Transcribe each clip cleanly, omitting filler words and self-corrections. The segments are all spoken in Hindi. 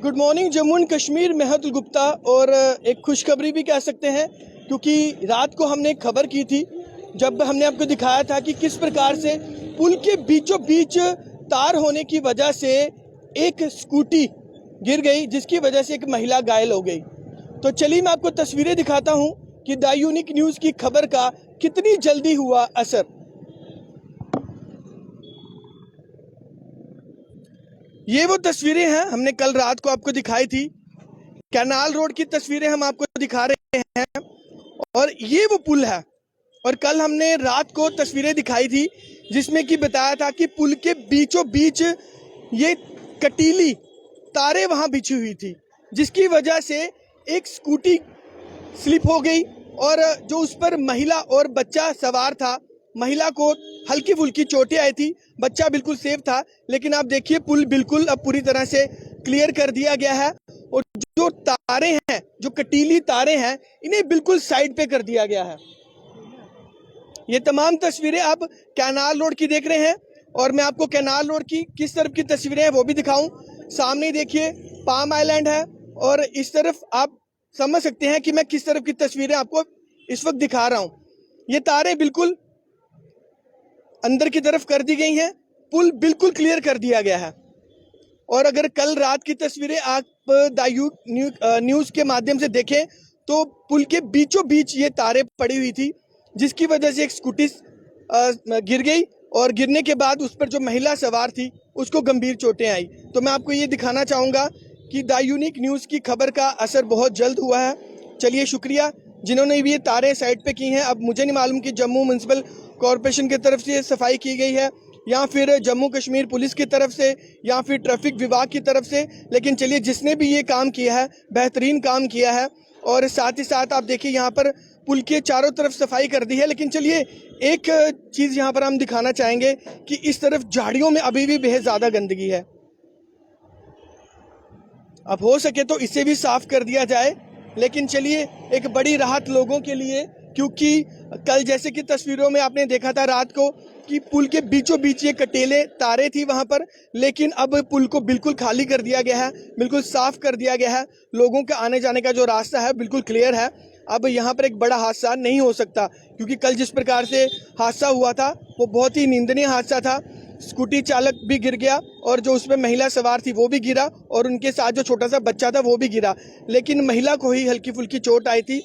Good morning Jammu and Kashmir. मैं अतुल गुप्ता और एक खुशखबरी भी कह सकते हैं, क्योंकि रात को हमने एक खबर की थी जब हमने आपको दिखाया था कि किस प्रकार से पुल के बीचों बीच तार होने की वजह से एक स्कूटी गिर गई, जिसकी वजह से एक महिला घायल हो गई। तो चलिए मैं आपको तस्वीरें दिखाता हूं कि द यूनिक न्यूज़ की खबर का कितनी जल्दी हुआ असर। ये वो तस्वीरें हैं हमने कल रात को आपको दिखाई थी। कैनाल रोड की तस्वीरें हम आपको दिखा रहे हैं और ये वो पुल है। और कल हमने रात को तस्वीरें दिखाई थी जिसमें कि बताया था कि पुल के बीचों बीच ये कटीली तारें वहां बिछी हुई थी, जिसकी वजह से एक स्कूटी स्लिप हो गई और जो उस पर महिला और बच्चा सवार था, महिला को हल्की फुल्की चोटें आई थी, बच्चा बिल्कुल सेफ था। लेकिन आप देखिए पुल बिल्कुल अब पूरी तरह से क्लियर कर दिया गया है और जो तारें हैं, जो कटीली तारें हैं, इन्हें बिल्कुल साइड पे कर दिया गया है। ये तमाम तस्वीरें आप कैनाल रोड की देख रहे हैं और मैं आपको कैनाल रोड की किस तरफ की तस्वीरें हैं वो भी दिखाऊं। सामने देखिए पाम आइलैंड है और इस तरफ आप समझ सकते हैं कि मैं किस तरफ की तस्वीरें आपको इस वक्त दिखा रहा हूं। ये तारें बिल्कुल अंदर की तरफ कर दी गई हैं, पुल बिल्कुल क्लियर कर दिया गया है। और अगर कल रात की तस्वीरें आप न्यूज़ के माध्यम से देखें तो पुल के बीचों बीच ये तारें पड़ी हुई थी, जिसकी वजह से एक स्कूटी गिर गई और गिरने के बाद उस पर जो महिला सवार थी उसको गंभीर चोटें आई। तो मैं आपको ये दिखाना चाहूँगा कि द यूनिक न्यूज़ की खबर का असर बहुत जल्द हुआ है। चलिए शुक्रिया जिन्होंने भी ये तारें साइड पे की हैं। अब मुझे नहीं मालूम कि जम्मू म्यूनसिपल कॉरपोरेशन की तरफ से सफाई की गई है या फिर जम्मू कश्मीर पुलिस की तरफ से या फिर ट्रैफिक विभाग की तरफ से, लेकिन चलिए जिसने भी ये काम किया है बेहतरीन काम किया है। और साथ ही साथ आप देखिए यहाँ पर पुल के चारों तरफ सफाई कर दी है। लेकिन चलिए एक चीज़ यहाँ पर हम दिखाना चाहेंगे कि इस तरफ झाड़ियों में अभी भी बेहद ज़्यादा गंदगी है। अब हो सके तो इसे भी साफ कर दिया जाए। लेकिन चलिए एक बड़ी राहत लोगों के लिए, क्योंकि कल जैसे कि तस्वीरों में आपने देखा था रात को कि पुल के बीचों बीच ये कटेले तारे थी वहां पर, लेकिन अब पुल को बिल्कुल खाली कर दिया गया है, बिल्कुल साफ कर दिया गया है। लोगों के आने जाने का जो रास्ता है बिल्कुल क्लियर है। अब यहाँ पर एक बड़ा हादसा नहीं हो सकता, क्योंकि कल जिस प्रकार से हादसा हुआ था वो बहुत ही निंदनीय हादसा था। स्कूटी चालक भी गिर गया और जो उसमें महिला सवार थी वो भी गिरा और उनके साथ जो छोटा सा बच्चा था वो भी गिरा, लेकिन महिला को ही हल्की फुल्की चोट आई थी।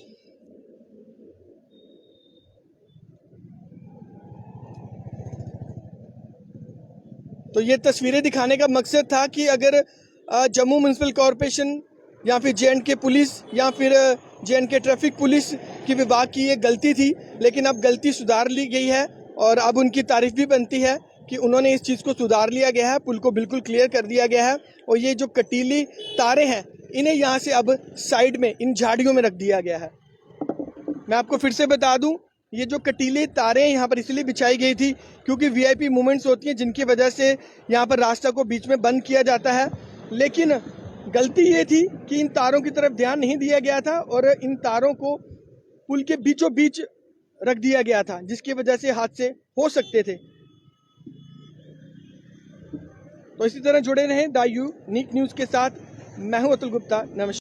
तो ये तस्वीरें दिखाने का मकसद था कि अगर जम्मू म्यूनसिपल कॉरपोरेशन या फिर जे.एंड.के पुलिस या फिर जे.एंड.के ट्रैफिक पुलिस की विभाग की ये गलती थी, लेकिन अब गलती सुधार ली गई है और अब उनकी तारीफ भी बनती है कि उन्होंने इस चीज़ को सुधार लिया गया है, पुल को बिल्कुल क्लियर कर दिया गया है। और ये जो कटीली तारें हैं इन्हें यहाँ से अब साइड में इन झाड़ियों में रख दिया गया है। मैं आपको फिर से बता दूं, ये जो कटीले तारें यहाँ पर इसलिए बिछाई गई थी क्योंकि वीआईपी मूवमेंट्स होती हैं जिनकी वजह से यहाँ पर रास्ता को बीच में बंद किया जाता है। लेकिन गलती ये थी कि इन तारों की तरफ ध्यान नहीं दिया गया था और इन तारों को पुल के बीचों बीच रख दिया गया था, जिसकी वजह से हादसे हो सकते थे। तो इसी तरह जुड़े रहें द यूनिक न्यूज़ के साथ। मैं हूं अतुल गुप्ता। नमस्कार।